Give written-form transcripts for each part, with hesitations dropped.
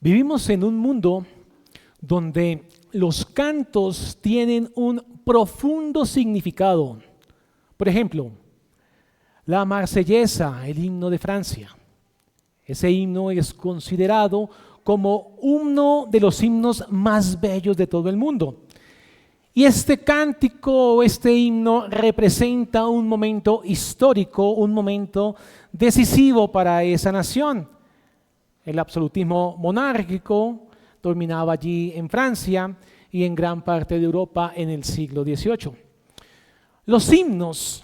Vivimos en un mundo donde los cantos tienen un profundo significado. Por ejemplo, la Marsellesa, el himno de Francia. Ese himno es considerado como uno de los himnos más bellos de todo el mundo. Y este cántico, este himno representa un momento histórico, un momento decisivo para esa nación. El absolutismo monárquico dominaba allí en Francia y en gran parte de Europa en el siglo XVIII. Los himnos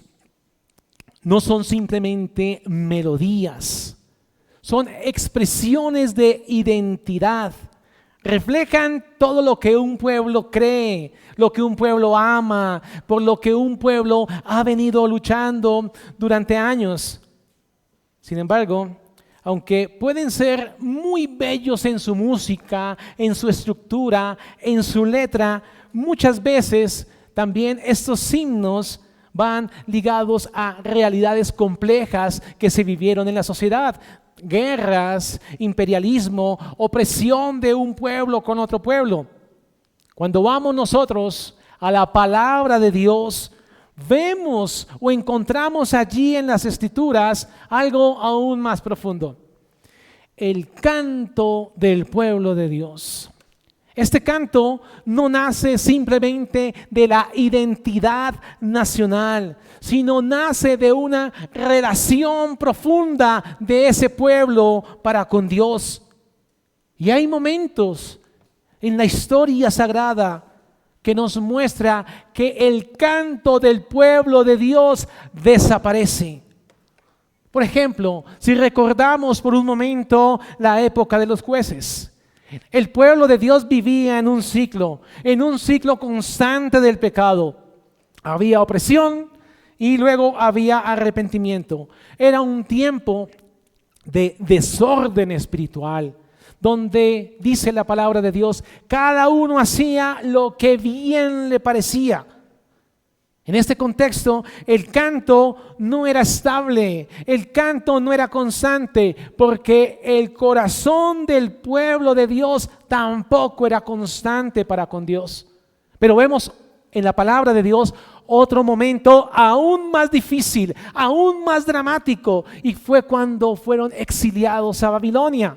no son simplemente melodías, son expresiones de identidad. Reflejan todo lo que un pueblo cree, lo que un pueblo ama, por lo que un pueblo ha venido luchando durante años. Sin embargo, aunque pueden ser muy bellos en su música, en su estructura, en su letra, muchas veces también estos himnos van ligados a realidades complejas que se vivieron en la sociedad. Guerras, imperialismo, opresión de un pueblo con otro pueblo. Cuando vamos nosotros a la palabra de Dios, vemos o encontramos allí en las Escrituras algo aún más profundo. El canto del pueblo de Dios. Este canto no nace simplemente de la identidad nacional, sino nace de una relación profunda de ese pueblo para con Dios. Y hay momentos en la historia sagrada que nos muestra que el canto del pueblo de Dios desaparece. Por ejemplo, si recordamos por un momento la época de los jueces, el pueblo de Dios vivía en un ciclo constante del pecado. Había opresión y luego había arrepentimiento. Era un tiempo de desorden espiritual, donde dice la palabra de Dios, cada uno hacía lo que bien le parecía. En este contexto, el canto no era estable, el canto no era constante, porque el corazón del pueblo de Dios tampoco era constante para con Dios. Pero vemos en la palabra de Dios otro momento aún más difícil, aún más dramático, y fue cuando fueron exiliados a Babilonia.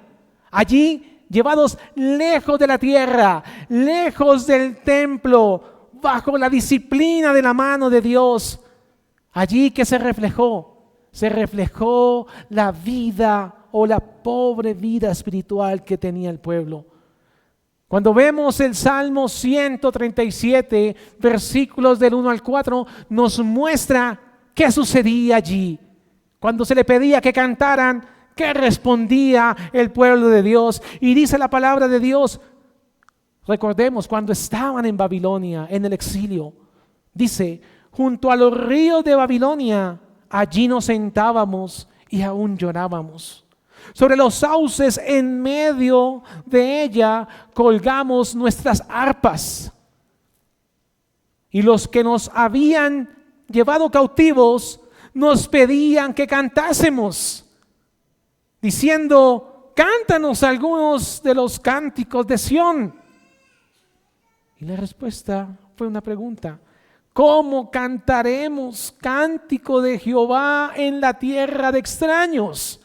Allí, llevados lejos de la tierra, lejos del templo, bajo la disciplina de la mano de Dios. Allí que se reflejó la vida o la pobre vida espiritual que tenía el pueblo. Cuando vemos el Salmo 137, versículos del 1 al 4, nos muestra qué sucedía allí. Cuando se le pedía que cantaran, ¿qué respondía el pueblo de Dios? Y dice la palabra de Dios, recordemos cuando estaban en Babilonia, en el exilio, dice, junto a los ríos de Babilonia, allí nos sentábamos y aún llorábamos. Sobre los sauces en medio de ella colgamos nuestras arpas. Y los que nos habían llevado cautivos nos pedían que cantásemos, diciendo, cántanos algunos de los cánticos de Sión. Y la respuesta fue una pregunta. ¿Cómo cantaremos cántico de Jehová en la tierra de extraños?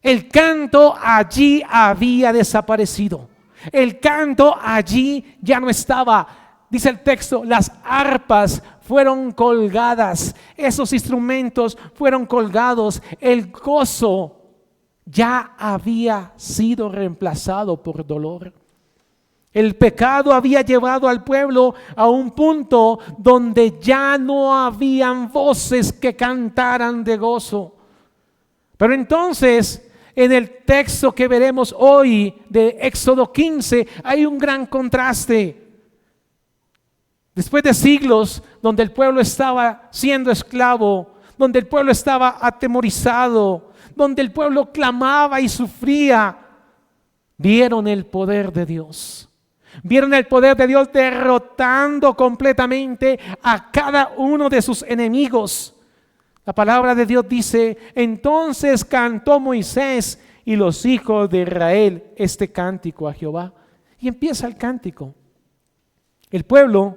El canto allí había desaparecido. El canto allí ya no estaba. Dice el texto, las arpas fueron colgadas. Esos instrumentos fueron colgados. El gozo ya había sido reemplazado por dolor. El pecado había llevado al pueblo a un punto donde ya no habían voces que cantaran de gozo. Pero entonces, en el texto que veremos hoy de Éxodo 15, hay un gran contraste. Después de siglos donde el pueblo estaba siendo esclavo, donde el pueblo estaba atemorizado, donde el pueblo clamaba y sufría, vieron el poder de Dios. Vieron el poder de Dios derrotando completamente a cada uno de sus enemigos. La palabra de Dios dice, entonces cantó Moisés y los hijos de Israel este cántico a Jehová. Y empieza el cántico. El pueblo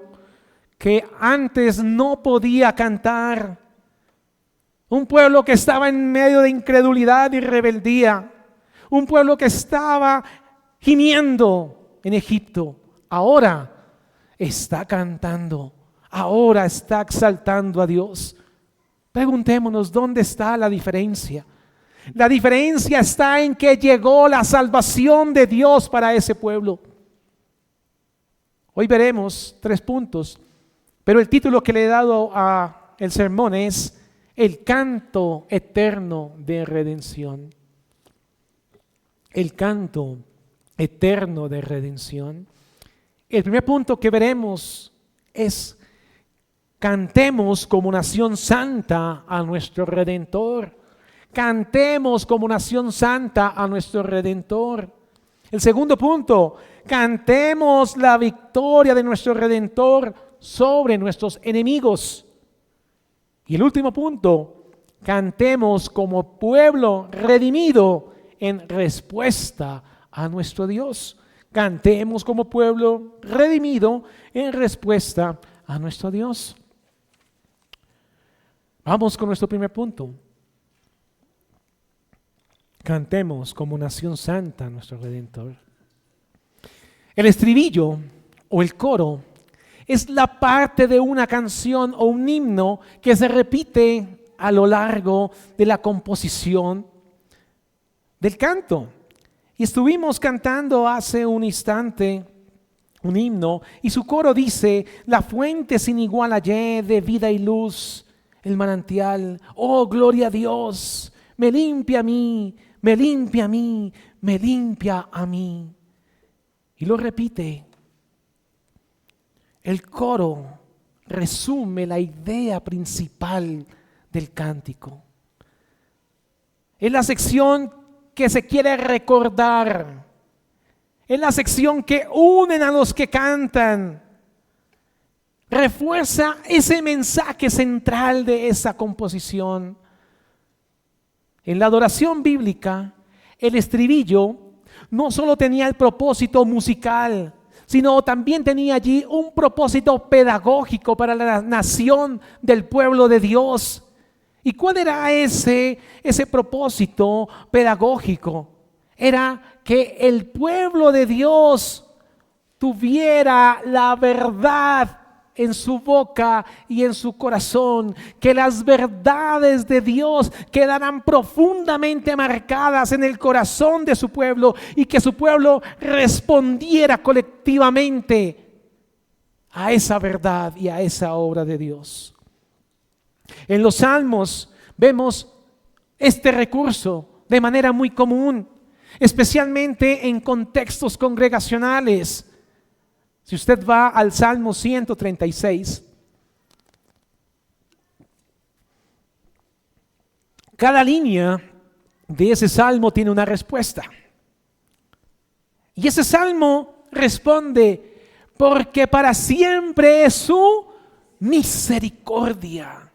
que antes no podía cantar, un pueblo que estaba en medio de incredulidad y rebeldía, un pueblo que estaba gimiendo en Egipto, ahora está cantando, ahora está exaltando a Dios. Preguntémonos, ¿dónde está la diferencia? La diferencia está en que llegó la salvación de Dios para ese pueblo. Hoy veremos 3 puntos, pero el título que le he dado a el sermón es el canto eterno de redención. El canto eterno de redención. El primer punto que veremos es: cantemos como nación santa a nuestro Redentor. Cantemos como nación santa a nuestro Redentor. El segundo punto: cantemos la victoria de nuestro Redentor sobre nuestros enemigos. Y el último punto: cantemos como pueblo redimido en respuesta a nuestro Dios. Cantemos como pueblo redimido en respuesta a nuestro Dios. Vamos con nuestro primer punto. Cantemos como nación santa a nuestro Redentor. El estribillo o el coro es la parte de una canción o un himno que se repite a lo largo de la composición del canto. Y estuvimos cantando hace un instante un himno y su coro dice: la fuente sin igual hallé de vida y luz, el manantial, oh gloria a Dios, me limpia a mí, me limpia a mí, me limpia a mí. Y lo repite. El coro resume la idea principal del cántico. Es la sección que se quiere recordar. Es la sección que unen a los que cantan. Refuerza ese mensaje central de esa composición. En la adoración bíblica, el estribillo no solo tenía el propósito musical, sino también tenía allí un propósito pedagógico para la nación del pueblo de Dios. ¿Y cuál era ese propósito pedagógico? Era que el pueblo de Dios tuviera la verdad en su boca y en su corazón, que las verdades de Dios quedaran profundamente marcadas en el corazón de su pueblo y que su pueblo respondiera colectivamente a esa verdad y a esa obra de Dios. En los salmos vemos este recurso de manera muy común, especialmente en contextos congregacionales. Si usted va al Salmo 136, cada línea de ese salmo tiene una respuesta. Y ese salmo responde: porque para siempre es su misericordia.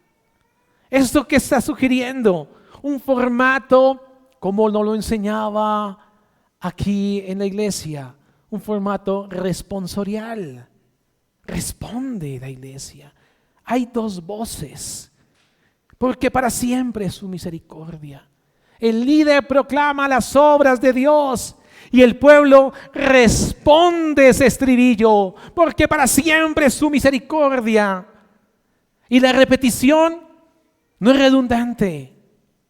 Esto que está sugiriendo, un formato como nos lo enseñaba aquí en la iglesia, un formato responsorial. Responde la iglesia. Hay 2 voces. Porque para siempre es su misericordia. El líder proclama las obras de Dios y el pueblo responde ese estribillo. Porque para siempre es su misericordia. Y la repetición no es redundante.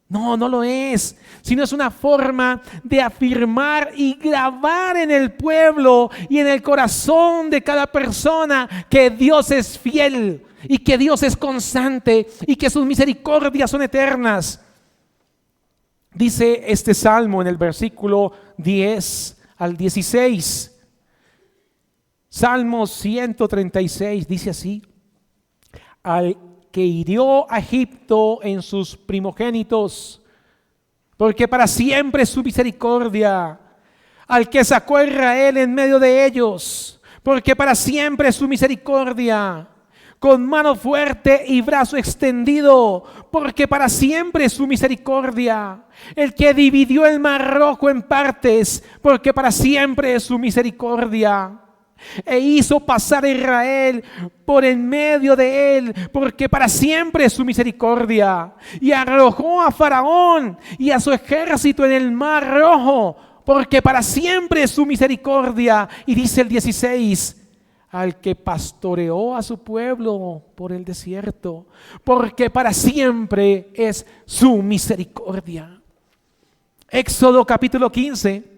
No, no lo es, sino es una forma de afirmar y grabar en el pueblo y en el corazón de cada persona que Dios es fiel y que Dios es constante y que sus misericordias son eternas. Dice este salmo en el versículo 10 al 16. Salmo 136 dice así: al que hirió a Egipto en sus primogénitos, porque para siempre es su misericordia. Al que sacó a Israel en medio de ellos, porque para siempre es su misericordia. con mano fuerte y brazo extendido, porque para siempre es su misericordia. El que dividió el mar rojo en partes, porque para siempre es su misericordia. E hizo pasar a Israel por en medio de él, porque para siempre es su misericordia. Y arrojó a Faraón y a su ejército en el mar rojo, porque para siempre es su misericordia. Y dice el 16, al que pastoreó a su pueblo por el desierto, porque para siempre es su misericordia. Éxodo capítulo 15.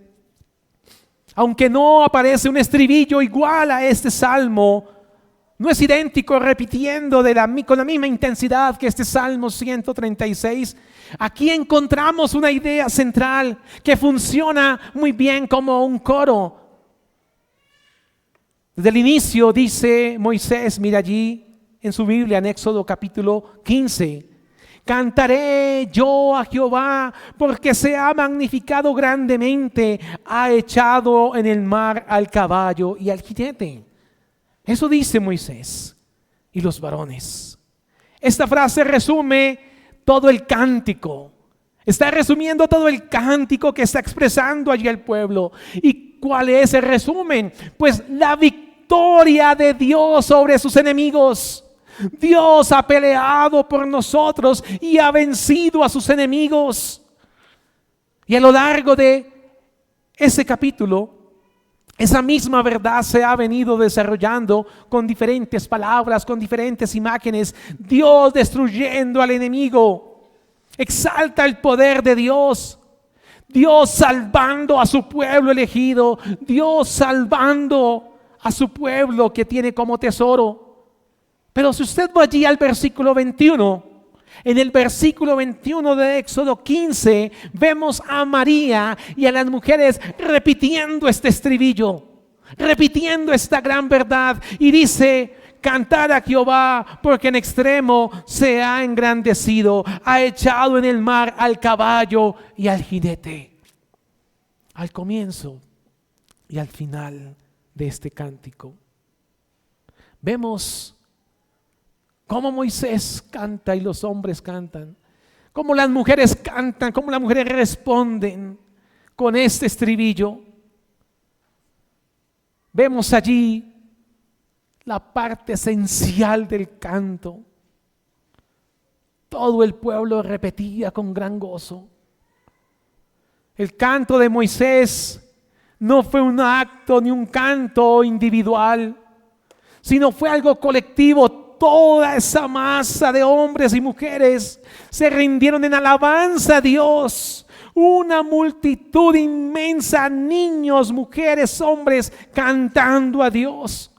Aunque no aparece un estribillo igual a este salmo, no es idéntico repitiendo con la misma intensidad que este Salmo 136. Aquí encontramos una idea central que funciona muy bien como un coro. Desde el inicio dice Moisés, mira allí en su Biblia, en Éxodo capítulo 15. Cantaré yo a Jehová porque se ha magnificado grandemente, ha echado en el mar al caballo y al jinete. Eso dice Moisés y los varones. Esta frase resume todo el cántico. Está resumiendo todo el cántico que está expresando allí el pueblo. ¿Y cuál es el resumen? Pues la victoria de Dios sobre sus enemigos. Dios ha peleado por nosotros y ha vencido a sus enemigos. Y a lo largo de ese capítulo, esa misma verdad se ha venido desarrollando con diferentes palabras, con diferentes imágenes. Dios destruyendo al enemigo. Exalta el poder de Dios. Dios salvando a su pueblo elegido. Dios salvando a su pueblo que tiene como tesoro. Pero si usted va allí al versículo 21, en el versículo 21 de Éxodo 15, vemos a María y a las mujeres repitiendo este estribillo, repitiendo esta gran verdad. Y dice, cantar a Jehová porque en extremo se ha engrandecido, ha echado en el mar al caballo y al jinete. Al comienzo y al final de este cántico, vemos cómo Moisés canta y los hombres cantan, cómo las mujeres cantan, cómo las mujeres responden con este estribillo. Vemos allí la parte esencial del canto. Todo el pueblo repetía con gran gozo. El canto de Moisés no fue un acto ni un canto individual, sino fue algo colectivo. Toda esa masa de hombres y mujeres se rindieron en alabanza a Dios. Una multitud inmensa, niños, mujeres, hombres, cantando a Dios.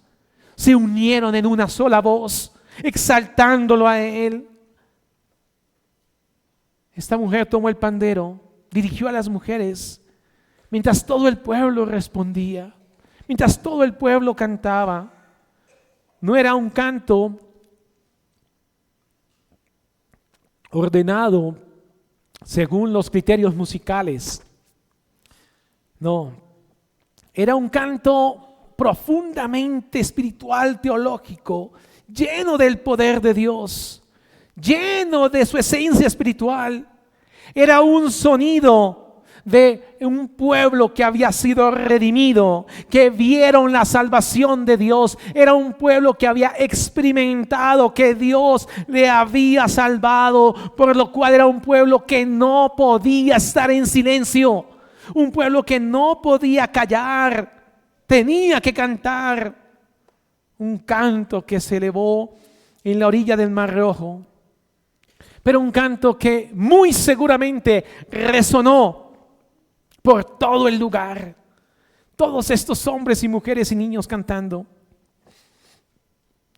Se unieron en una sola voz, exaltándolo a Él. Esta mujer tomó el pandero, dirigió a las mujeres, mientras todo el pueblo respondía, mientras todo el pueblo cantaba. No era un canto ordenado según los criterios musicales. No, era un canto profundamente espiritual, teológico, lleno del poder de Dios, lleno de su esencia espiritual. Era un sonido de un pueblo que había sido redimido, que vieron la salvación de Dios. Era un pueblo que había experimentado que Dios le había salvado, por lo cual era un pueblo que no podía estar en silencio, un pueblo que no podía callar, tenía que cantar. Un canto que se elevó en la orilla del Mar Rojo, pero un canto que muy seguramente resonó por todo el lugar. Todos estos hombres y mujeres y niños cantando.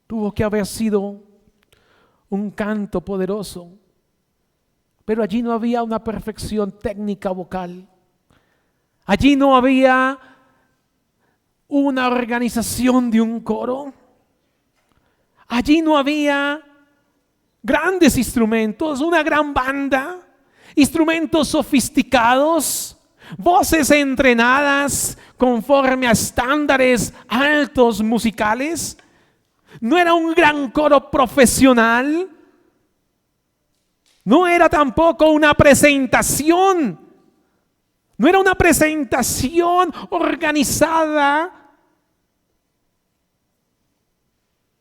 Tuvo que haber sido un canto poderoso, pero allí no había una perfección técnica vocal. Allí no había una organización de un coro. Allí no había grandes instrumentos, una gran banda, instrumentos sofisticados, voces entrenadas conforme a estándares altos musicales. No era un gran coro profesional. No era tampoco una presentación. No era una presentación organizada.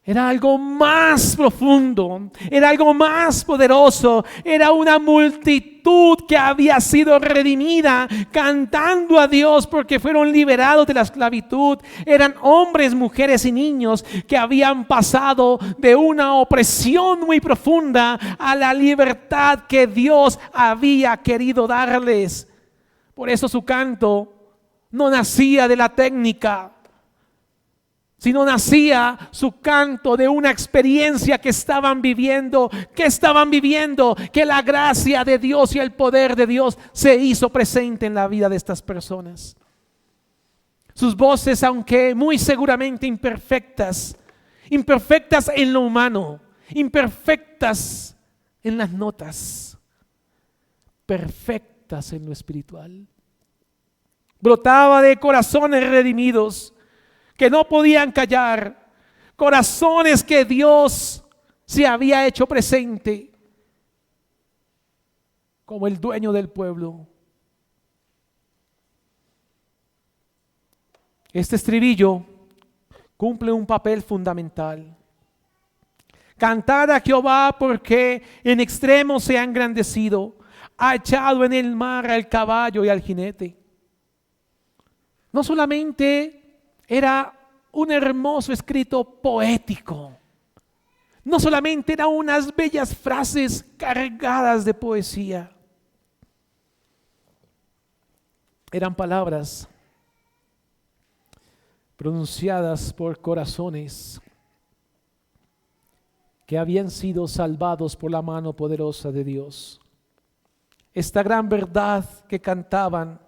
Era algo más profundo, era algo más poderoso, era una multitud que había sido redimida cantando a Dios porque fueron liberados de la esclavitud. Eran hombres, mujeres y niños que habían pasado de una opresión muy profunda a la libertad que Dios había querido darles. Por eso su canto no nacía de la técnica, sino nacía su canto de una experiencia que estaban viviendo. Que la gracia de Dios y el poder de Dios se hizo presente en la vida de estas personas. Sus voces, aunque muy seguramente imperfectas en lo humano, imperfectas en las notas, perfectas en lo espiritual. Brotaba de corazones redimidos que no podían callar, corazones que Dios se había hecho presente como el dueño del pueblo. Este estribillo cumple un papel fundamental. Cantad a Jehová porque en extremo se ha engrandecido, ha echado en el mar al caballo y al jinete. No solamente era un hermoso escrito poético. No solamente eran unas bellas frases cargadas de poesía. Eran palabras pronunciadas por corazones que habían sido salvados por la mano poderosa de Dios. Esta gran verdad que cantaban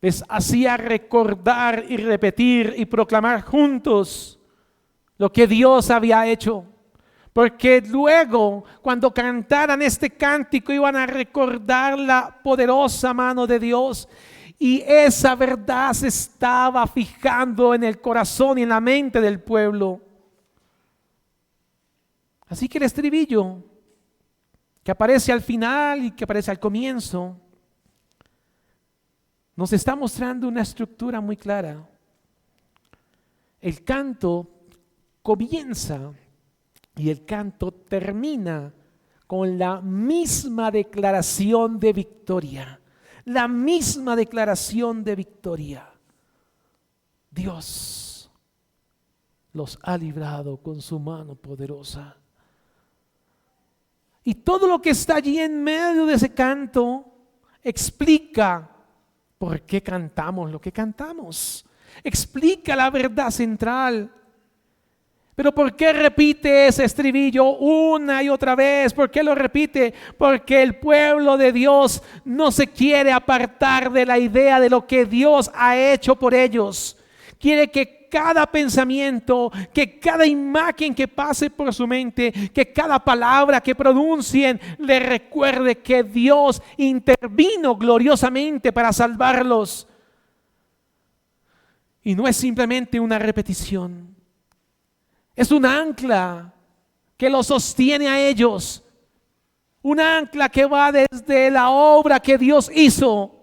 les hacía recordar y repetir y proclamar juntos lo que Dios había hecho. Porque luego, cuando cantaran este cántico, iban a recordar la poderosa mano de Dios. Y esa verdad se estaba fijando en el corazón y en la mente del pueblo. Así que el estribillo que aparece al final y que aparece al comienzo nos está mostrando una estructura muy clara. El canto comienza y el canto termina con la misma declaración de victoria. La misma declaración de victoria. Dios los ha librado con su mano poderosa. Y todo lo que está allí en medio de ese canto explica por qué cantamos lo que cantamos. Explica la verdad central. Pero ¿por qué repite ese estribillo una y otra vez? ¿Por qué lo repite? Porque el pueblo de Dios no se quiere apartar de la idea de lo que Dios ha hecho por ellos. Quiere que cada pensamiento, que cada imagen que pase por su mente, que cada palabra que pronuncien le recuerde que Dios intervino gloriosamente para salvarlos. Y no es simplemente una repetición. Es un ancla que los sostiene a ellos. Un ancla que va desde la obra que Dios hizo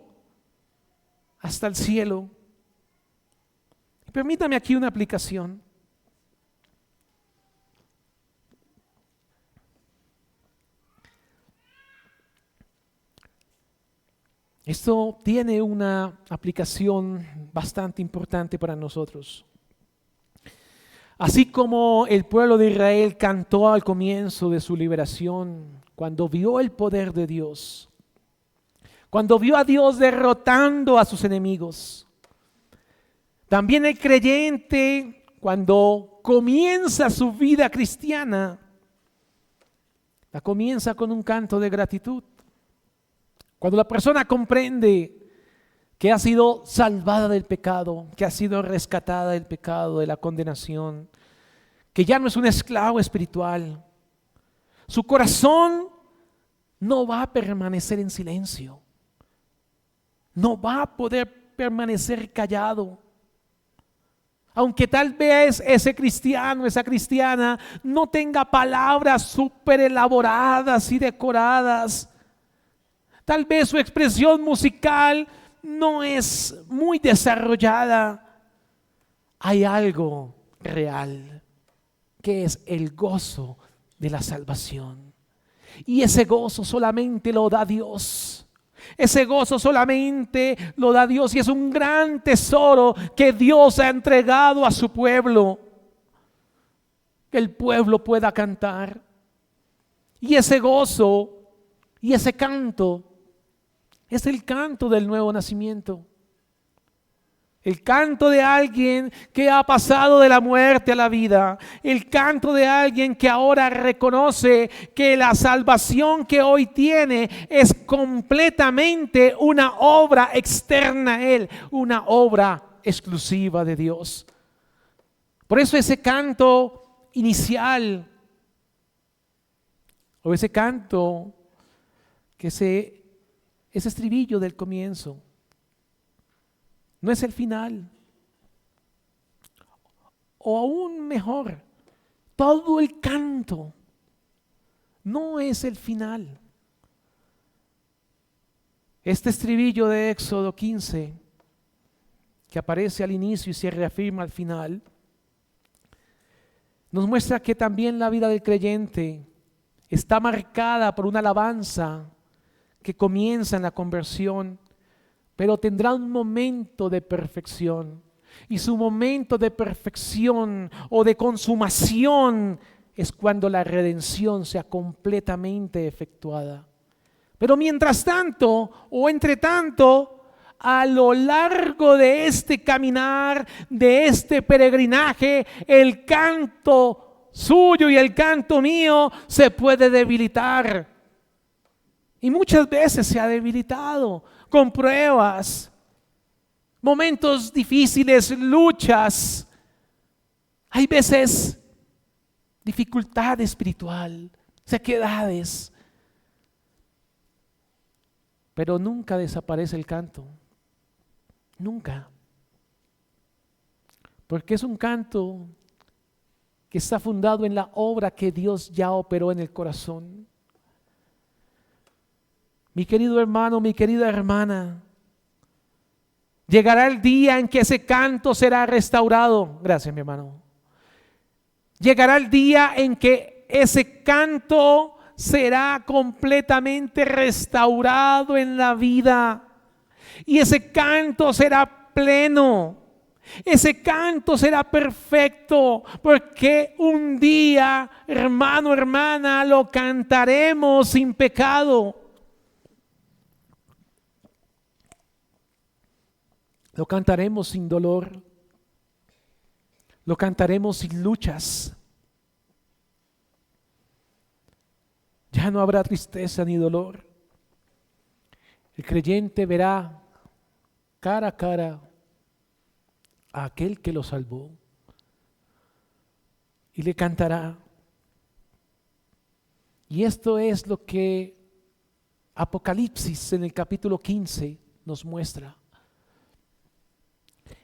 hasta el cielo. Permítame aquí una aplicación. Esto tiene una aplicación bastante importante para nosotros. Así como el pueblo de Israel cantó al comienzo de su liberación, cuando vio el poder de Dios, cuando vio a Dios derrotando a sus enemigos, también el creyente, cuando comienza su vida cristiana, la comienza con un canto de gratitud. Cuando la persona comprende que ha sido salvada del pecado, que ha sido rescatada del pecado, de la condenación, que ya no es un esclavo espiritual, su corazón no va a permanecer en silencio, no va a poder permanecer callado. Aunque tal vez ese cristiano, esa cristiana, no tenga palabras súper elaboradas y decoradas. Tal vez su expresión musical no es muy desarrollada. Hay algo real, que es el gozo de la salvación. Y ese gozo solamente lo da Dios. Ese gozo solamente lo da Dios y es un gran tesoro que Dios ha entregado a su pueblo. Que el pueblo pueda cantar. Y ese gozo y ese canto es el canto del nuevo nacimiento. El canto de alguien que ha pasado de la muerte a la vida. El canto de alguien que ahora reconoce que la salvación que hoy tiene es completamente una obra externa a él, una obra exclusiva de Dios. Por eso ese canto inicial, o ese canto ese estribillo del comienzo, no es el final. O aún mejor, todo el canto no es el final. Este estribillo de Éxodo 15, que aparece al inicio y se reafirma al final, nos muestra que también la vida del creyente está marcada por una alabanza que comienza en la conversión, pero tendrá un momento de perfección. Y su momento de perfección o de consumación es cuando la redención sea completamente efectuada. Pero mientras tanto, o entre tanto, a lo largo de este caminar, de este peregrinaje, el canto suyo y el canto mío se puede debilitar. Y muchas veces se ha debilitado con pruebas, momentos difíciles, luchas. Hay veces dificultad espiritual, sequedades. Pero nunca desaparece el canto. Nunca. Porque es un canto que está fundado en la obra que Dios ya operó en el corazón. Mi querido hermano, mi querida hermana, llegará el día en que ese canto será restaurado. Gracias, mi hermano. Llegará el día en que ese canto será completamente restaurado en la vida. Y ese canto será pleno. Ese canto será perfecto, porque un día, hermano, hermana, lo cantaremos sin pecado. Lo cantaremos sin dolor. Lo cantaremos sin luchas. Ya no habrá tristeza ni dolor. El creyente verá cara a cara a aquel que lo salvó y le cantará. Y esto es lo que Apocalipsis en el capítulo 15 nos muestra.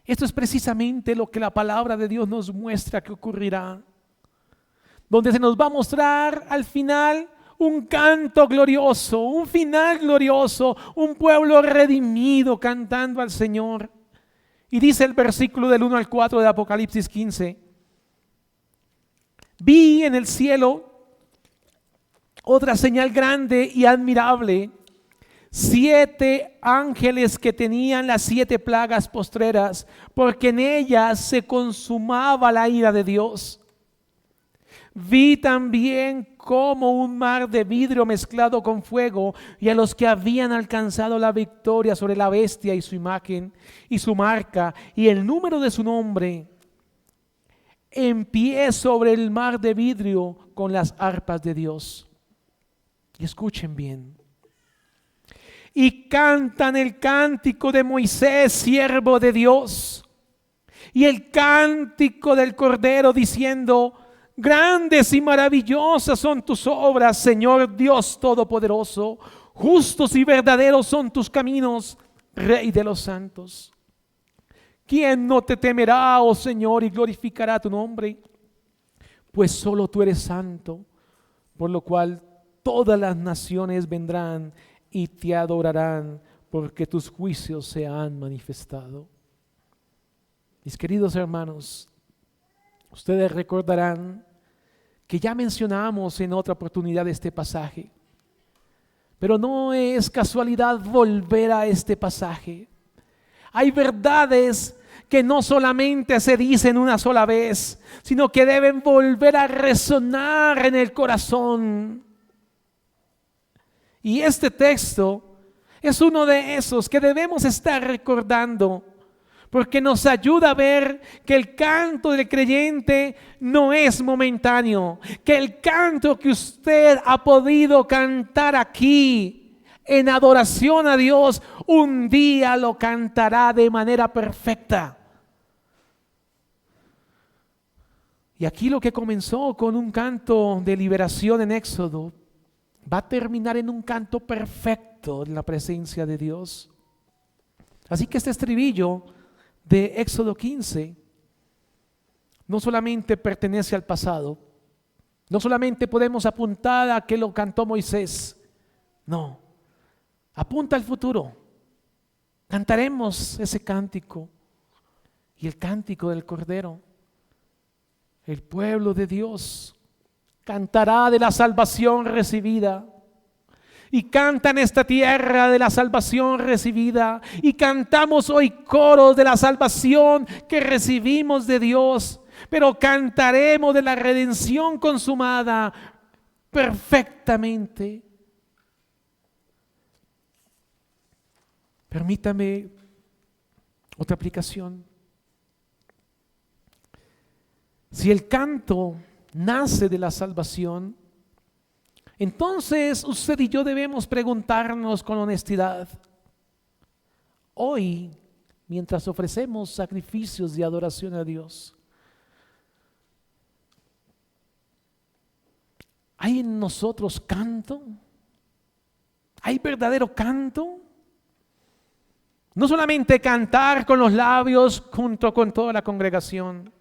Esto es precisamente lo que la palabra de Dios nos muestra que ocurrirá, donde se nos va a mostrar al final un canto glorioso, un final glorioso, un pueblo redimido cantando al Señor. Y dice el versículo del 1 al 4 de Apocalipsis 15: vi en el cielo otra señal grande y admirable, 7 ángeles que tenían las 7 plagas postreras, porque en ellas se consumaba la ira de Dios. Vi también como un mar de vidrio mezclado con fuego, y a los que habían alcanzado la victoria sobre la bestia y su imagen y su marca y el número de su nombre, en pie sobre el mar de vidrio con las arpas de Dios. Y escuchen bien. Y cantan el cántico de Moisés, siervo de Dios, y el cántico del Cordero, diciendo: grandes y maravillosas son tus obras, Señor Dios Todopoderoso. Justos y verdaderos son tus caminos, Rey de los santos. ¿Quién no te temerá, oh Señor, y glorificará tu nombre? Pues solo tú eres santo, por lo cual todas las naciones vendrán y te adorarán, porque tus juicios se han manifestado. Mis queridos hermanos, ustedes recordarán que ya mencionamos en otra oportunidad este pasaje, pero no es casualidad volver a este pasaje. Hay verdades que no solamente se dicen una sola vez, sino que deben volver a resonar en el corazón. Y este texto es uno de esos que debemos estar recordando, porque nos ayuda a ver que el canto del creyente no es momentáneo, que el canto que usted ha podido cantar aquí en adoración a Dios, un día lo cantará de manera perfecta. Y aquí lo que comenzó con un canto de liberación en Éxodo, va a terminar en un canto perfecto en la presencia de Dios. Así que este estribillo de Éxodo 15 no solamente pertenece al pasado, no solamente podemos apuntar a que lo cantó Moisés, no, apunta al futuro. Cantaremos ese cántico y el cántico del Cordero. El pueblo de Dios cantará de la salvación recibida. Y canta en esta tierra de la salvación recibida. Y cantamos hoy coros de la salvación que recibimos de Dios. Pero cantaremos de la redención consumada perfectamente. Permítame otra aplicación. Si el canto nace de la salvación, entonces usted y yo debemos preguntarnos con honestidad, hoy, mientras ofrecemos sacrificios de adoración a Dios, ¿hay en nosotros canto? ¿Hay verdadero canto? No solamente cantar con los labios junto con toda la congregación,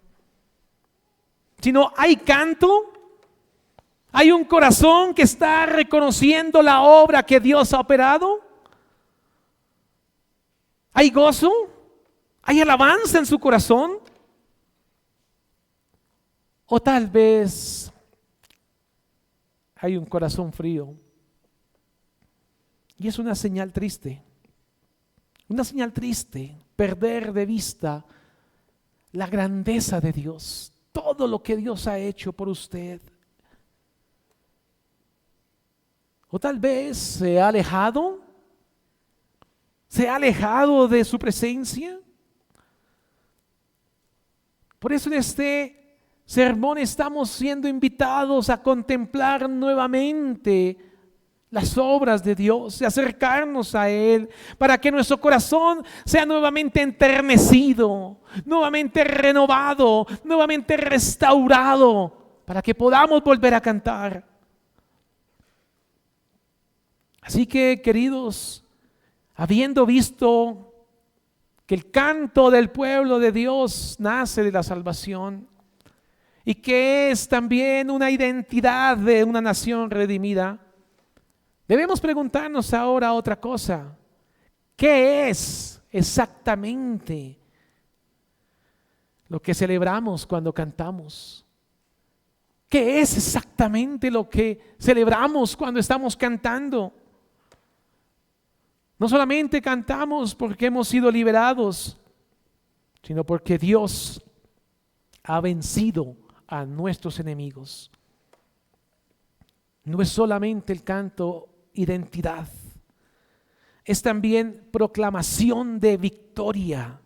sino hay canto, hay un corazón que está reconociendo la obra que Dios ha operado, hay gozo, hay alabanza en su corazón, o tal vez hay un corazón frío. Y es una señal triste perder de vista la grandeza de Dios, todo lo que Dios ha hecho por usted. O tal vez se ha alejado de su presencia. Por eso en este sermón estamos siendo invitados a contemplar nuevamente las obras de Dios, de acercarnos a Él, para que nuestro corazón sea nuevamente enternecido, nuevamente renovado, nuevamente restaurado, para que podamos volver a cantar. Así que, queridos, habiendo visto que el canto del pueblo de Dios nace de la salvación y que es también una identidad de una nación redimida, debemos preguntarnos ahora otra cosa. ¿Qué es exactamente lo que celebramos cuando cantamos? ¿Qué es exactamente lo que celebramos cuando estamos cantando? No solamente cantamos porque hemos sido liberados, sino porque Dios ha vencido a nuestros enemigos. No es solamente el canto identidad, es también proclamación de victoria.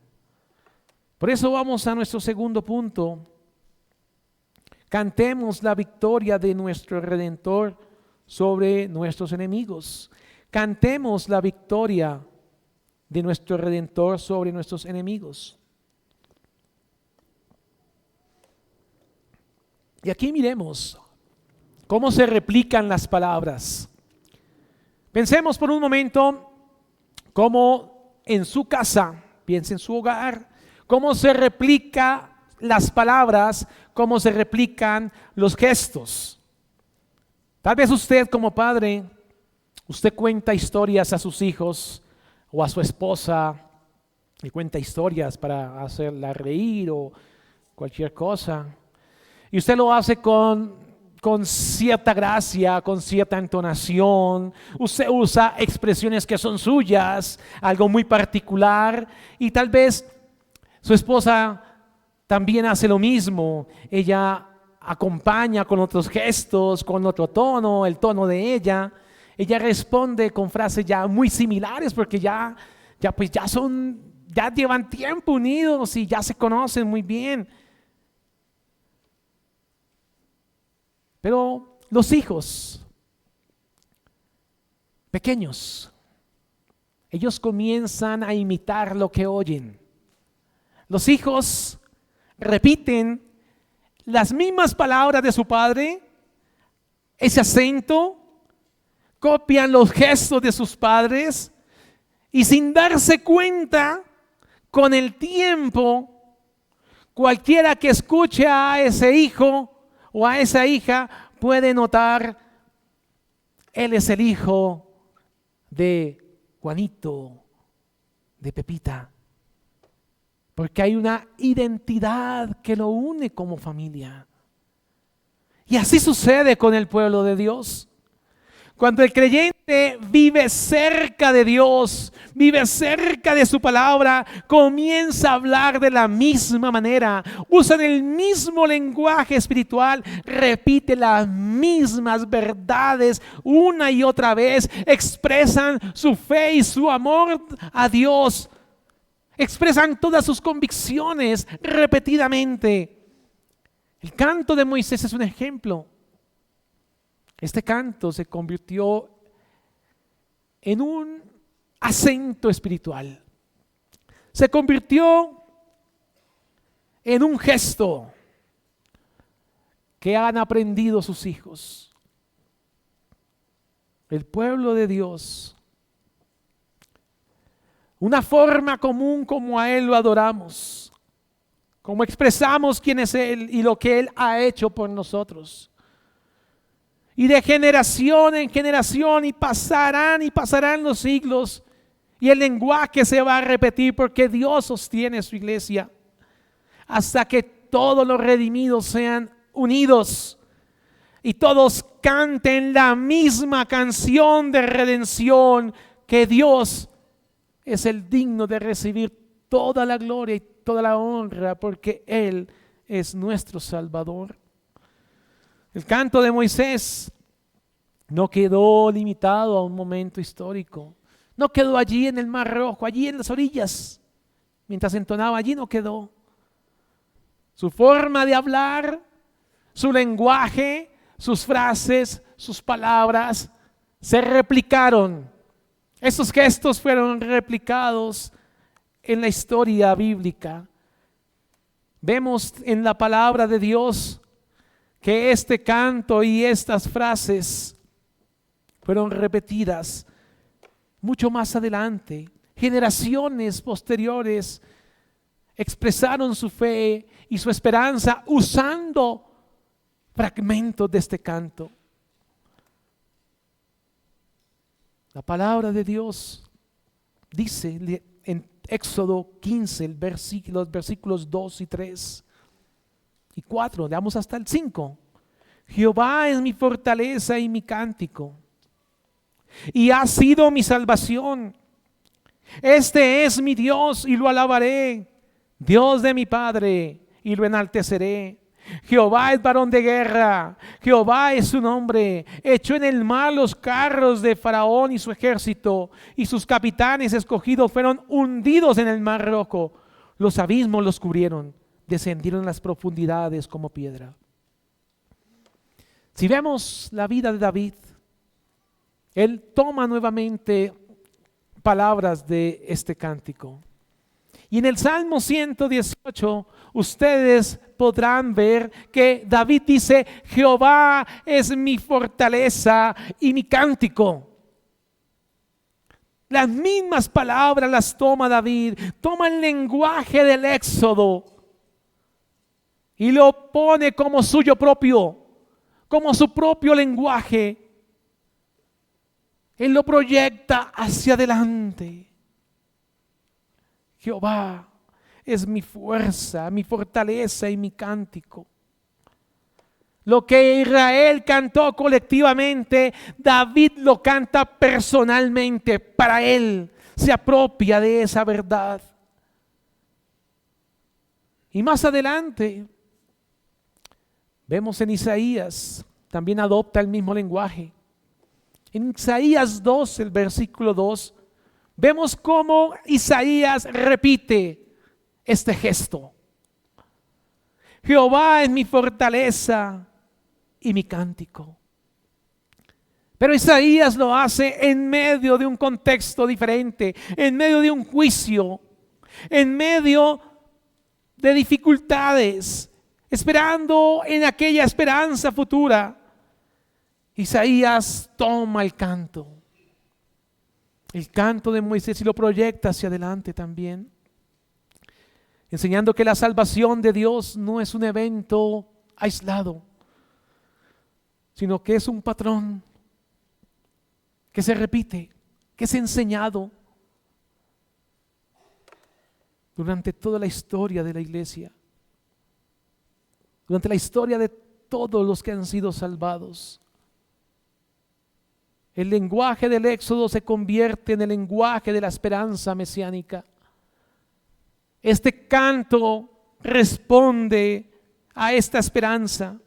Por eso vamos a nuestro segundo punto. Cantemos la victoria de nuestro Redentor sobre nuestros enemigos. Cantemos la victoria de nuestro Redentor sobre nuestros enemigos. Y aquí miremos cómo se replican las palabras. Pensemos por un momento cómo en su casa, piense en su hogar, cómo se replica las palabras, cómo se replican los gestos. Tal vez usted como padre, usted cuenta historias a sus hijos o a su esposa, y cuenta historias para hacerla reír o cualquier cosa. Y usted lo hace con cierta gracia, con cierta entonación. Usted usa expresiones que son suyas, algo muy particular. Y tal vez su esposa también hace lo mismo. Ella acompaña con otros gestos, con otro tono, el tono de ella. Ella responde con frases ya muy similares porque ya llevan tiempo unidos y ya se conocen muy bien. Pero los hijos pequeños, ellos comienzan a imitar lo que oyen. Los hijos repiten las mismas palabras de su padre, ese acento, copian los gestos de sus padres y sin darse cuenta, con el tiempo, cualquiera que escuche a ese hijo o a esa hija puede notar, él es el hijo de Juanito, de Pepita, porque hay una identidad que lo une como familia. Y así sucede con el pueblo de Dios. Cuando el creyente vive cerca de Dios, vive cerca de su palabra, comienza a hablar de la misma manera, usan el mismo lenguaje espiritual, repite las mismas verdades una y otra vez, expresan su fe y su amor a Dios, expresan todas sus convicciones repetidamente. El canto de Moisés es un ejemplo. Este canto se convirtió en un acento espiritual. Se convirtió en un gesto que han aprendido sus hijos. El pueblo de Dios. Una forma común como a Él lo adoramos. Como expresamos quién es Él y lo que Él ha hecho por nosotros. Y de generación en generación y pasarán los siglos y el lenguaje se va a repetir porque Dios sostiene su iglesia hasta que todos los redimidos sean unidos y todos canten la misma canción de redención, que Dios es el digno de recibir toda la gloria y toda la honra porque Él es nuestro Salvador. El canto de Moisés no quedó limitado a un momento histórico. No quedó allí en el Mar Rojo, allí en las orillas. Mientras entonaba, allí no quedó. Su forma de hablar, su lenguaje, sus frases, sus palabras se replicaron. Esos gestos fueron replicados en la historia bíblica. Vemos en la palabra de Dios que este canto y estas frases fueron repetidas mucho más adelante. Generaciones posteriores expresaron su fe y su esperanza usando fragmentos de este canto. La palabra de Dios dice en Éxodo 15, los versículos 2 y 3 y 4, leamos hasta el 5. Jehová es mi fortaleza y mi cántico, y ha sido mi salvación. Este es mi Dios y lo alabaré, Dios de mi Padre, y lo enalteceré. Jehová es varón de guerra, Jehová es su nombre. Echó en el mar los carros de Faraón y su ejército, y sus capitanes escogidos fueron hundidos en el mar Rojo. Los abismos los cubrieron, descendieron las profundidades como piedra. Si vemos la vida de David, él toma nuevamente palabras de este cántico. Y en el Salmo 118 ustedes podrán ver que David dice: Jehová es mi fortaleza y mi cántico. Las mismas palabras las toma David, toma el lenguaje del Éxodo y lo pone como suyo propio, como su propio lenguaje. Él lo proyecta hacia adelante. Jehová es mi fuerza, mi fortaleza y mi cántico. Lo que Israel cantó colectivamente, David lo canta personalmente para él. Se apropia de esa verdad. Y más adelante, vemos en Isaías, también adopta el mismo lenguaje. En Isaías 2, el versículo 2, vemos cómo Isaías repite este gesto. Jehová es mi fortaleza y mi cántico. Pero Isaías lo hace en medio de un contexto diferente, en medio de un juicio, en medio de dificultades, esperando en aquella esperanza futura. Isaías toma el canto de Moisés, y lo proyecta hacia adelante también, enseñando que la salvación de Dios no es un evento aislado, sino que es un patrón que se repite, que es enseñado durante toda la historia de la iglesia, durante la historia de todos los que han sido salvados. El lenguaje del Éxodo se convierte en el lenguaje de la esperanza mesiánica. Este canto responde a esta esperanza.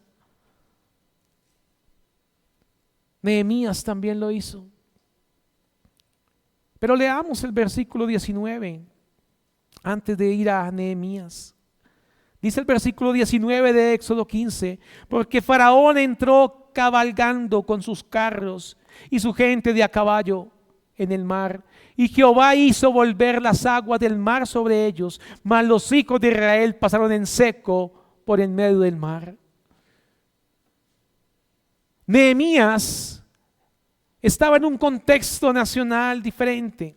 Nehemías también lo hizo. Pero leamos el versículo 19 antes de ir a Nehemías. Dice el versículo 19 de Éxodo 15: porque Faraón entró cabalgando con sus carros y su gente de a caballo en el mar, y Jehová hizo volver las aguas del mar sobre ellos, mas los hijos de Israel pasaron en seco por en medio del mar. Nehemías estaba en un contexto nacional diferente.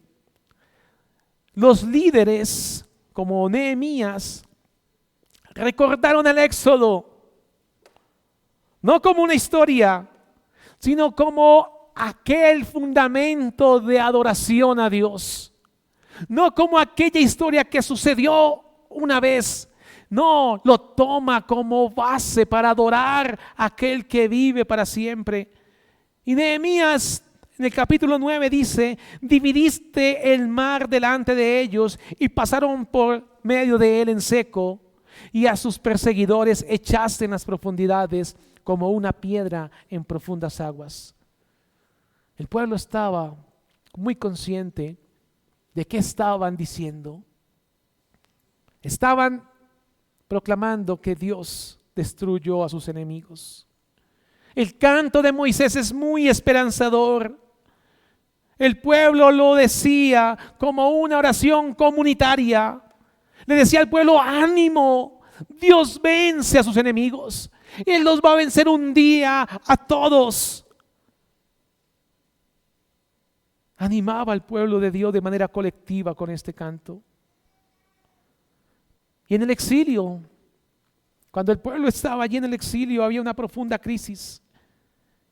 Los líderes, como Nehemías, recordaron el Éxodo no como una historia, sino como aquel fundamento de adoración a Dios, no como aquella historia que sucedió una vez. No, lo toma como base para adorar a aquel que vive para siempre. Y Nehemías en el capítulo 9 dice: dividiste el mar delante de ellos y pasaron por medio de él en seco, y a sus perseguidores echaste en las profundidades como una piedra en profundas aguas. El pueblo estaba muy consciente de qué estaban diciendo. Estaban proclamando que Dios destruyó a sus enemigos. El canto de Moisés es muy esperanzador. El pueblo lo decía como una oración comunitaria. Le decía al pueblo: ánimo, Dios vence a sus enemigos. Él los va a vencer un día a todos. Animaba al pueblo de Dios de manera colectiva con este canto. Y en el exilio, cuando el pueblo estaba allí en el exilio, había una profunda crisis.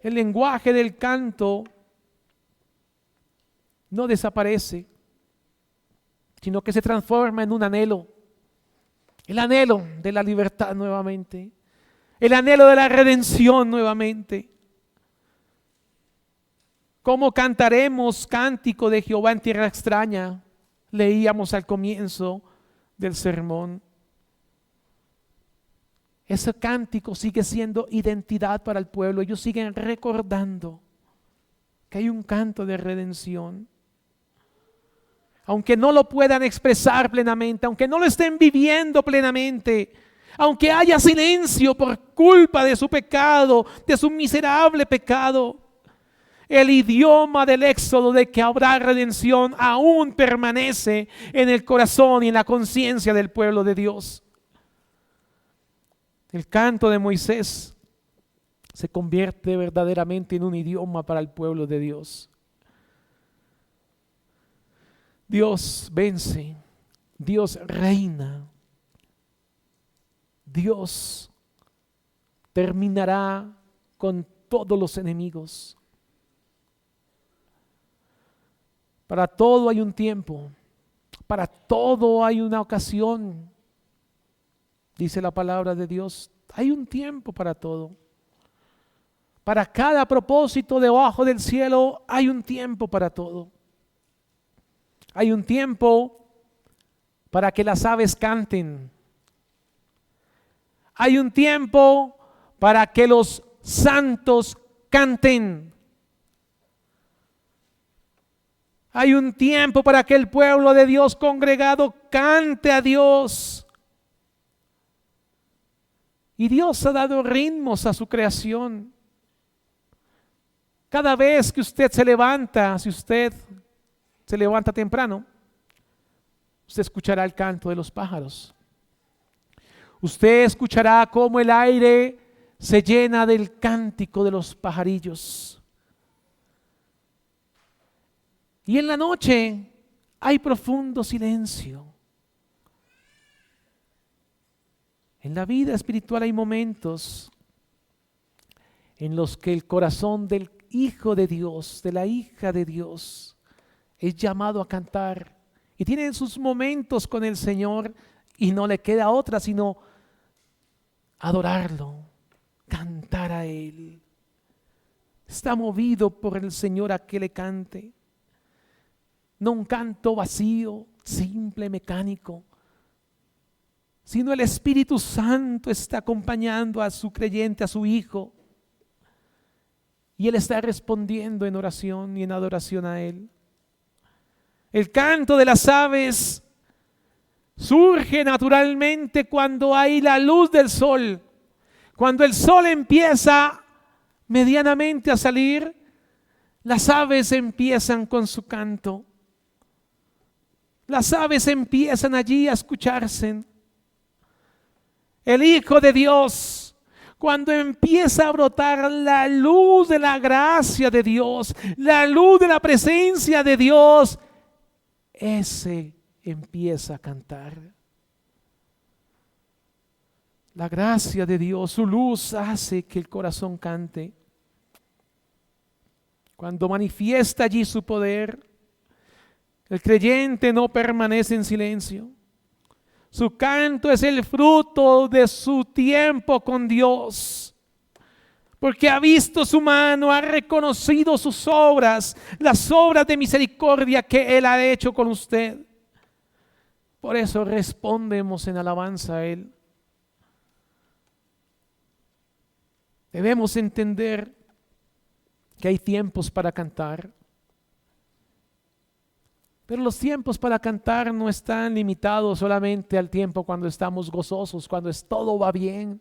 El lenguaje del canto no desaparece, sino que se transforma en un anhelo. El anhelo de la libertad nuevamente. El anhelo de la redención nuevamente. ¿Cómo cantaremos cántico de Jehová en tierra extraña? Leíamos al comienzo del sermón. Ese cántico sigue siendo identidad para el pueblo. Ellos siguen recordando que hay un canto de redención. Aunque no lo puedan expresar plenamente, aunque no lo estén viviendo plenamente, aunque haya silencio por culpa de su pecado, de su miserable pecado, el idioma del Éxodo de que habrá redención aún permanece en el corazón y en la conciencia del pueblo de Dios. El canto de Moisés se convierte verdaderamente en un idioma para el pueblo de Dios. Dios vence, Dios reina, Dios terminará con todos los enemigos. Para todo hay un tiempo, para todo hay una ocasión, dice la palabra de Dios. Hay un tiempo para todo. Para cada propósito debajo del cielo hay un tiempo para todo. Hay un tiempo para que las aves canten. Hay un tiempo para que los santos canten. Hay un tiempo para que el pueblo de Dios congregado cante a Dios. Y Dios ha dado ritmos a su creación. Cada vez que usted se levanta, si usted se levanta temprano, usted escuchará el canto de los pájaros. Usted escuchará cómo el aire se llena del cántico de los pajarillos. Y en la noche hay profundo silencio. En la vida espiritual hay momentos en los que el corazón del Hijo de Dios, de la hija de Dios, es llamado a cantar. Y tiene sus momentos con el Señor y no le queda otra sino adorarlo, cantar a Él. Está movido por el Señor a que le cante. No un canto vacío, simple, mecánico, sino el Espíritu Santo está acompañando a su creyente, a su hijo, y él está respondiendo en oración y en adoración a Él. El canto de las aves surge naturalmente cuando hay la luz del sol. Cuando el sol empieza medianamente a salir, las aves empiezan con su canto. Las aves empiezan allí a escucharse. El Hijo de Dios, cuando empieza a brotar la luz de la gracia de Dios, la luz de la presencia de Dios, ese empieza a cantar. La gracia de Dios, su luz hace que el corazón cante. Cuando manifiesta allí su poder, el creyente no permanece en silencio. Su canto es el fruto de su tiempo con Dios, porque ha visto su mano, ha reconocido sus obras, las obras de misericordia que Él ha hecho con usted. Por eso respondemos en alabanza a Él. Debemos entender que hay tiempos para cantar. Pero los tiempos para cantar no están limitados solamente al tiempo cuando estamos gozosos, cuando todo va bien,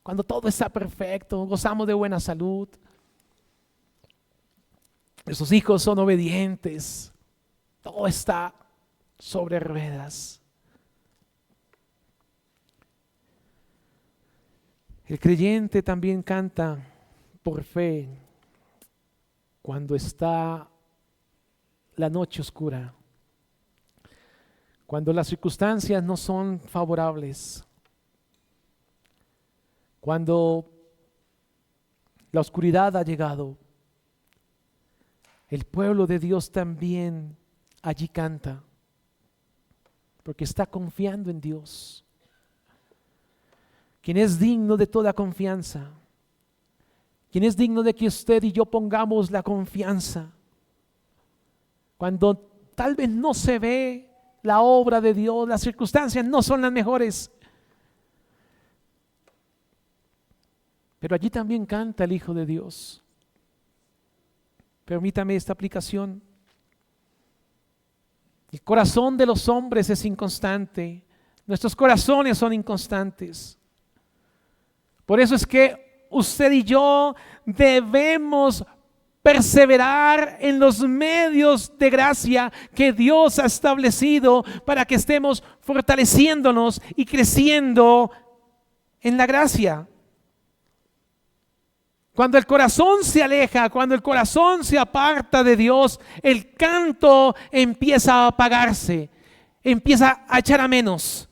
cuando todo está perfecto, gozamos de buena salud. Nuestros hijos son obedientes, todo está sobre ruedas. El creyente también canta por fe cuando está la noche oscura, cuando las circunstancias no son favorables, cuando la oscuridad ha llegado. El pueblo de Dios también allí canta, porque está confiando en Dios, quien es digno de toda confianza, quien es digno de que usted y yo pongamos la confianza. Cuando tal vez no se ve la obra de Dios, las circunstancias no son las mejores. Pero allí también canta el Hijo de Dios. Permítame esta aplicación. El corazón de los hombres es inconstante. Nuestros corazones son inconstantes. Por eso es que usted y yo debemos perseverar en los medios de gracia que Dios ha establecido para que estemos fortaleciéndonos y creciendo en la gracia. Cuando el corazón se aleja, cuando el corazón se aparta de Dios, el canto empieza a apagarse, empieza a echar a menos.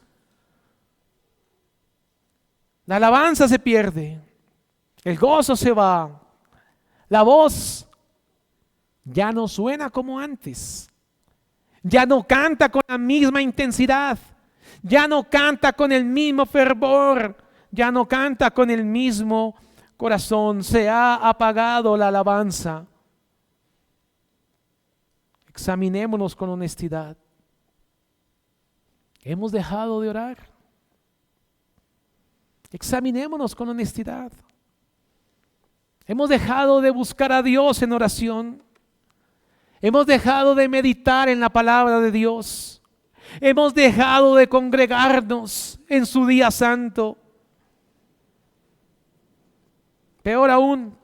La alabanza se pierde, el gozo se va, la voz ya no suena como antes, ya no canta con la misma intensidad, ya no canta con el mismo fervor, ya no canta con el mismo corazón, se ha apagado la alabanza. Examinémonos con honestidad. ¿Hemos dejado de orar? Examinémonos con honestidad. Hemos dejado de buscar a Dios en oración. Hemos dejado de meditar en la palabra de Dios. Hemos dejado de congregarnos en su día santo. Peor aún,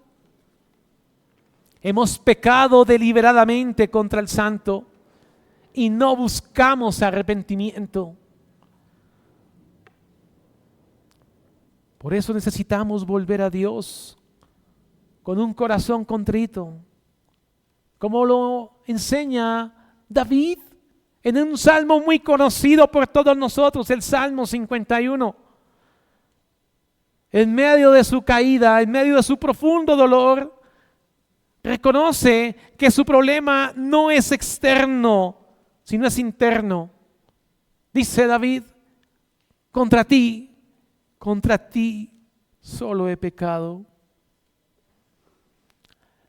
hemos pecado deliberadamente contra el santo y no buscamos arrepentimiento. Por eso necesitamos volver a Dios con un corazón contrito, como lo enseña David en un salmo muy conocido por todos nosotros, el Salmo 51. En medio de su caída, en medio de su profundo dolor, reconoce que su problema no es externo, sino es interno. Dice David, contra ti solo he pecado.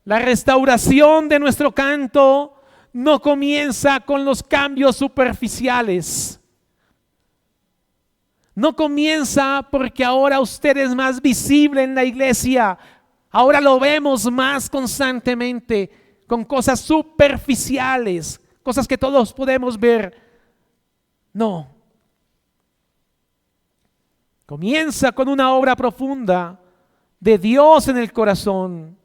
La restauración de nuestro canto no comienza con los cambios superficiales. No comienza porque ahora usted es más visible en la iglesia. Ahora lo vemos más constantemente con cosas superficiales, cosas que todos podemos ver. No. Comienza con una obra profunda de Dios en el corazón.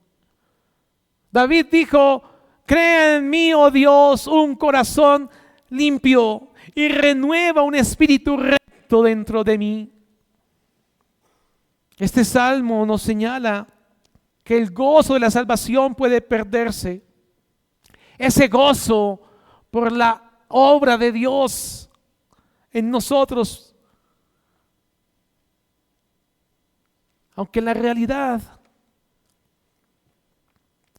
David dijo, crea en mí, oh Dios, un corazón limpio y renueva un espíritu recto dentro de mí. Este salmo nos señala que el gozo de la salvación puede perderse. Ese gozo por la obra de Dios en nosotros. Aunque en la realidad,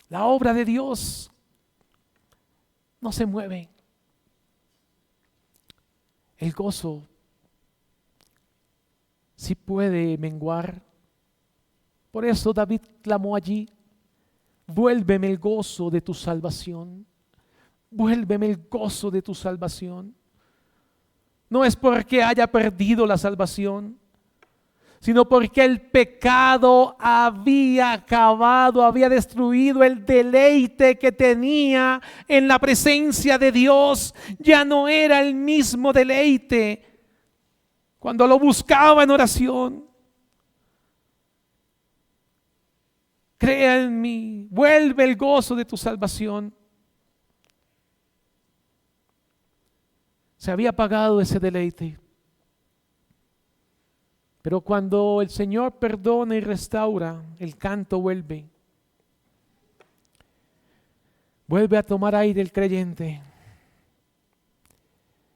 la obra de Dios no se mueve. El gozo sí puede menguar. Por eso David clamó allí, vuélveme el gozo de tu salvación. Vuélveme el gozo de tu salvación. No es porque haya perdido la salvación, sino porque el pecado había acabado, había destruido el deleite que tenía en la presencia de Dios. Ya no era el mismo deleite cuando lo buscaba en oración. Crea en mí, vuelve el gozo de tu salvación. Se había apagado ese deleite. Pero cuando el Señor perdona y restaura, el canto vuelve. Vuelve a tomar aire el creyente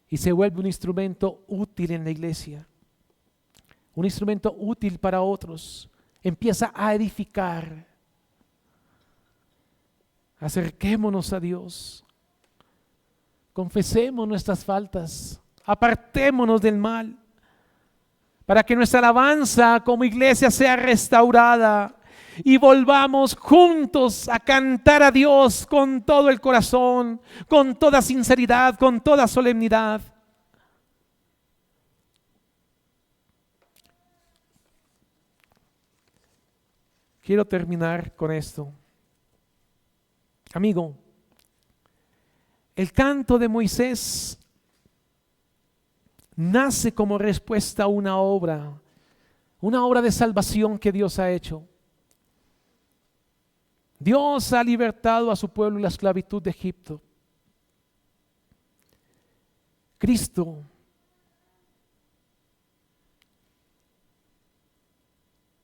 y se vuelve un instrumento útil en la iglesia. Un instrumento útil para otros. Empieza a edificar. Acerquémonos a Dios. Confesemos nuestras faltas. Apartémonos del mal. Para que nuestra alabanza como iglesia sea restaurada y volvamos juntos a cantar a Dios con todo el corazón, con toda sinceridad, con toda solemnidad. Quiero terminar con esto. Amigo, el canto de Moisés nace como respuesta a una obra de salvación que Dios ha hecho. Dios ha libertado a su pueblo de la esclavitud de Egipto. Cristo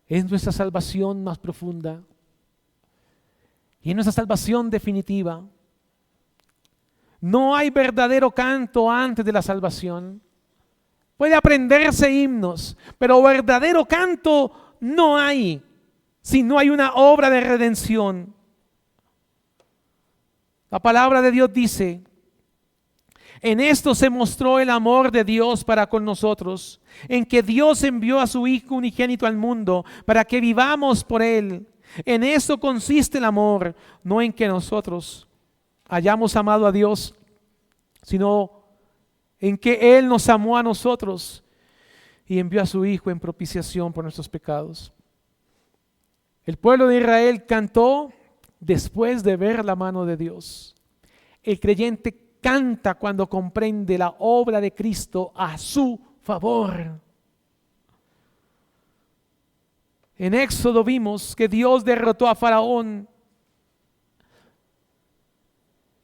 es nuestra salvación más profunda. y en nuestra salvación definitiva. No hay verdadero canto antes de la salvación. Puede aprenderse himnos, pero verdadero canto no hay si no hay una obra de redención. La palabra de Dios dice: en esto se mostró el amor de Dios para con nosotros, en que Dios envió a su Hijo unigénito al mundo para que vivamos por Él. En eso consiste el amor, no en que nosotros hayamos amado a Dios, sino en que Él nos amó a nosotros y envió a su Hijo en propiciación por nuestros pecados. El pueblo de Israel cantó después de ver la mano de Dios. El creyente canta cuando comprende la obra de Cristo a su favor. En Éxodo vimos que Dios derrotó a Faraón.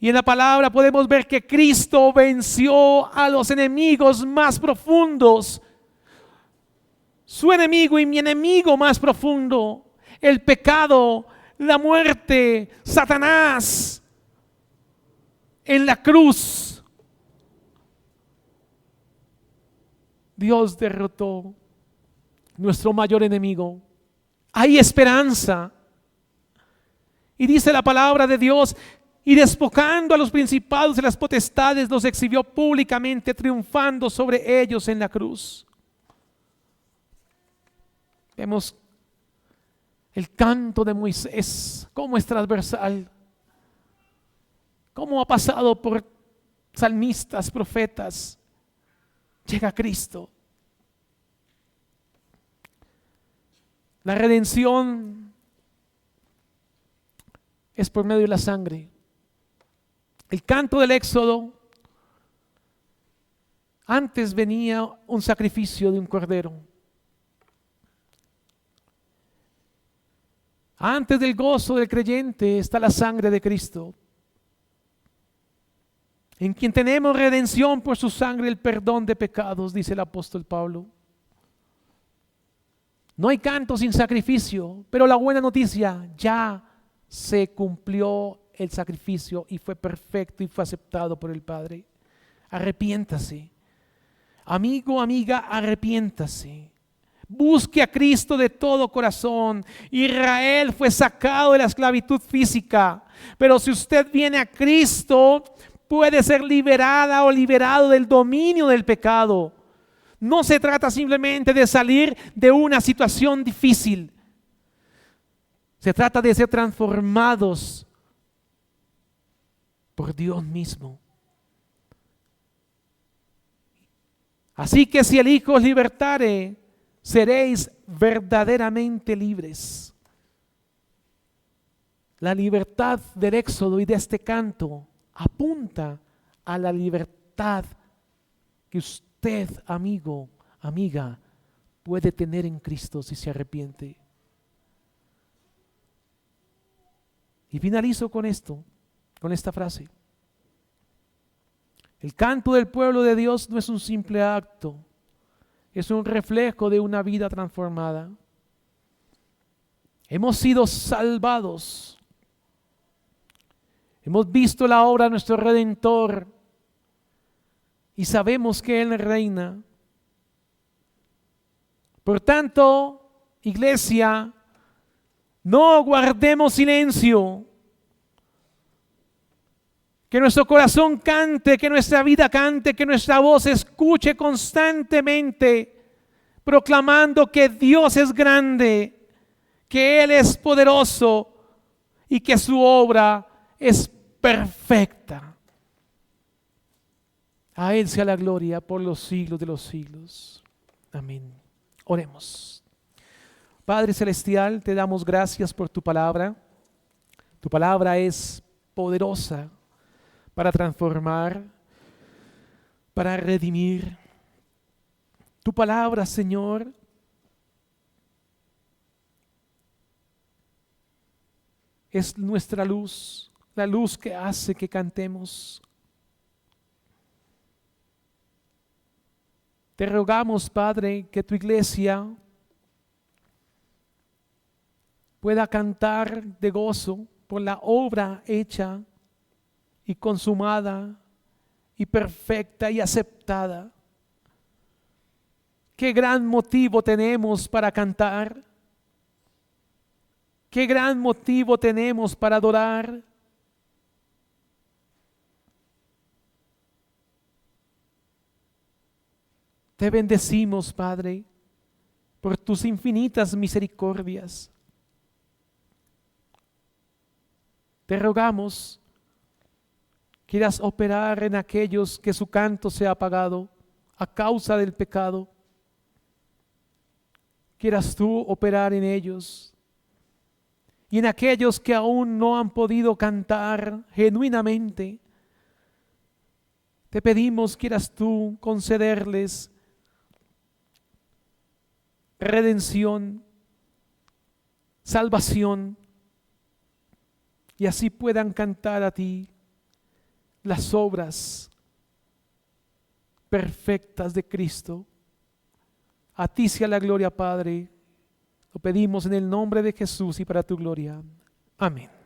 Y en la palabra podemos ver que Cristo venció a los enemigos más profundos. Su enemigo y mi enemigo más profundo, el pecado, la muerte, Satanás, en la cruz. Dios derrotó nuestro mayor enemigo. Hay esperanza. Y dice la palabra de Dios: y despojando a los principados y las potestades, los exhibió públicamente, triunfando sobre ellos en la cruz. Vemos el canto de Moisés, cómo es transversal, cómo ha pasado por salmistas, profetas. Llega Cristo. La redención es por medio de la sangre. El canto del Éxodo, antes venía un sacrificio de un cordero. Antes del gozo del creyente está la sangre de Cristo, en quien tenemos redención por su sangre, el perdón de pecados, dice el apóstol Pablo. No hay canto sin sacrificio, pero la buena noticia: ya se cumplió el sacrificio y fue perfecto y fue aceptado por el Padre. Arrepiéntase. Amigo, amiga, arrepiéntase. Busque a Cristo de todo corazón. Israel fue sacado de la esclavitud física, pero si usted viene a Cristo, puede ser liberada o liberado del dominio del pecado. No se trata simplemente de salir de una situación difícil. Se trata de ser transformados por Dios mismo. Así que si el Hijo os libertare, seréis verdaderamente libres. La libertad del Éxodo y de este canto apunta a la libertad que usted, amigo, amiga, puede tener en Cristo si se arrepiente. Y finalizo con esto, con esta frase. El canto del pueblo de Dios no es un simple acto, es un reflejo de una vida transformada. Hemos sido salvados. Hemos visto la obra de nuestro Redentor y sabemos que Él reina. Por tanto, iglesia, no guardemos silencio. Que nuestro corazón cante, que nuestra vida cante, que nuestra voz escuche constantemente, proclamando que Dios es grande, que Él es poderoso y que su obra es perfecta. A Él sea la gloria por los siglos de los siglos. Amén. Oremos. Padre Celestial, te damos gracias por tu palabra. Tu palabra es poderosa para transformar, para redimir. Tu palabra, Señor, es nuestra luz, la luz que hace que cantemos. Te rogamos, Padre, que tu iglesia pueda cantar de gozo, por la obra hecha y consumada y perfecta y aceptada. Qué gran motivo tenemos para cantar. Qué gran motivo tenemos para adorar. Te bendecimos, Padre, por tus infinitas misericordias. Te rogamos, quieras operar en aquellos que su canto se ha apagado a causa del pecado. Quieras tú operar en ellos y en aquellos que aún no han podido cantar genuinamente. Te pedimos, quieras tú concederles redención, salvación, y así puedan cantar a ti las obras perfectas de Cristo. A ti sea la gloria, Padre. Lo pedimos en el nombre de Jesús y para tu gloria. Amén.